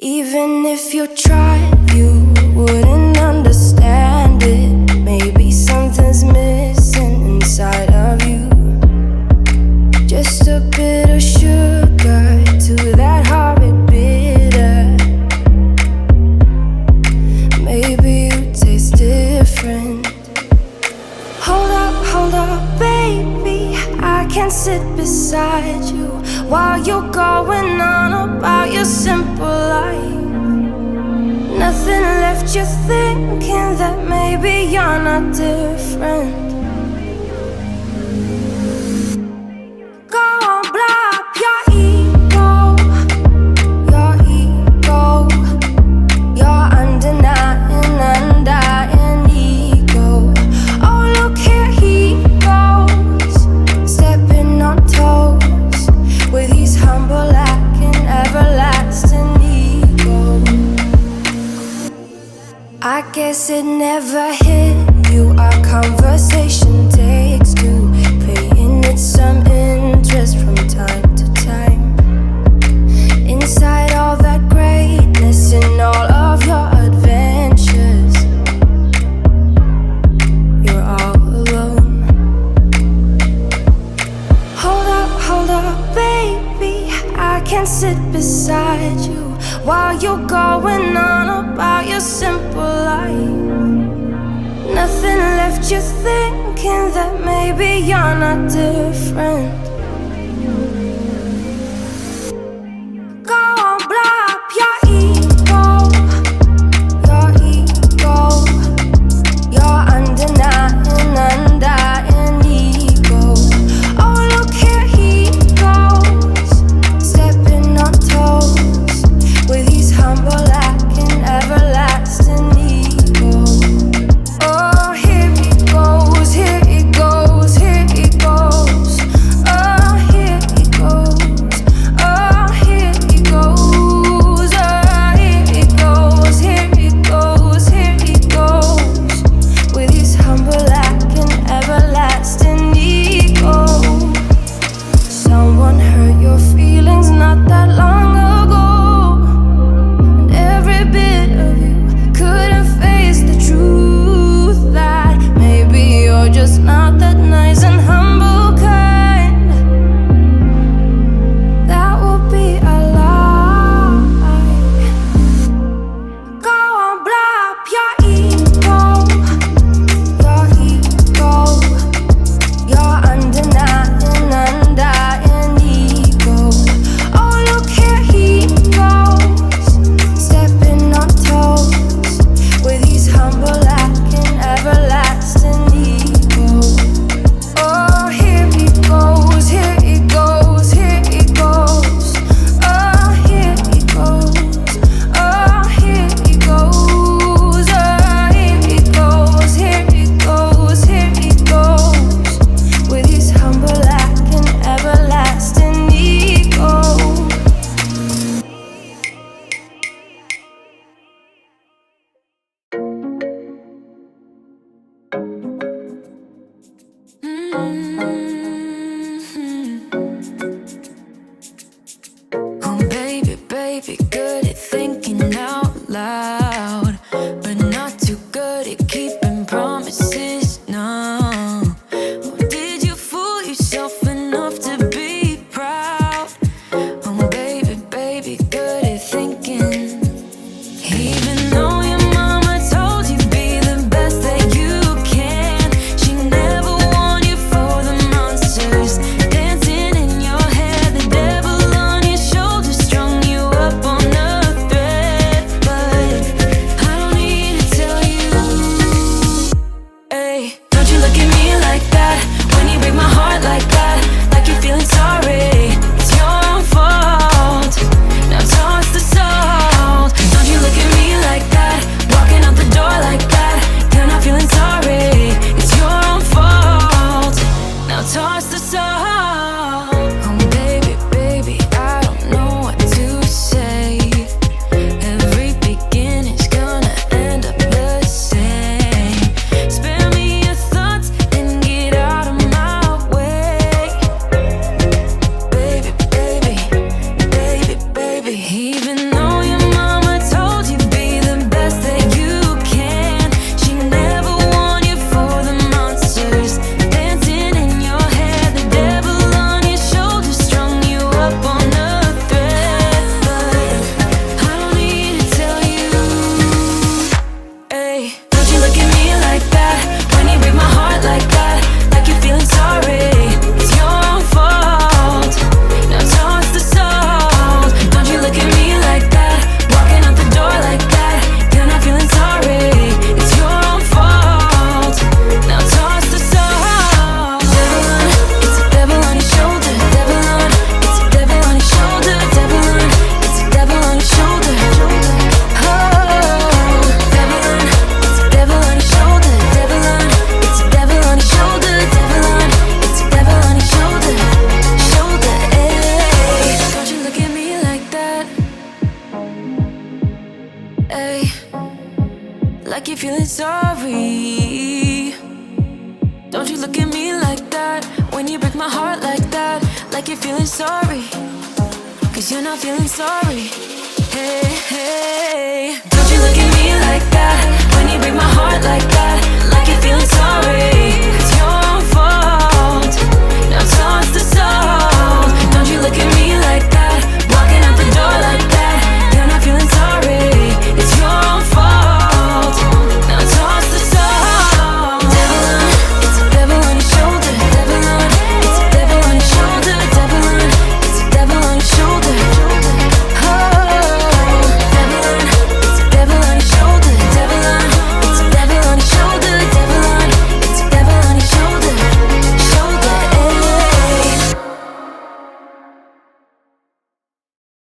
Even if you tried, you wouldn't understand it. Maybe something's missing inside of you. Just a bit of sugar to that horrid bitter. Maybe you taste different. Hold up, baby, I can sit beside you while you're going on about your simple life. Nothing left you thinking that maybe you're not different. Go on, blow up your ego, your undenying, undying ego. Oh, look here he goes, stepping on toes with his humble lacking everlasting ego. I guess it never hit you. Our conversation takes two, paying it some interest from time to time. Inside all that greatness and all of your adventures, you're all alone. Hold up, baby, I can sit beside you while you're going on about your simple life. Nothing left you thinking that maybe you're not different. Go on, blow up your ego, your undenying, undying ego. Oh, look here he goes, stepping on toes with his humble lacking everlasting ego. Oh, here he goes, here he goes, here he goes. Oh, sorry. Don't you look at me like that when you break my heart like that, like you're feeling sorry, 'cause you're not feeling sorry. Hey, hey. Don't you look at me like that when you break my heart like that, like you're feeling sorry,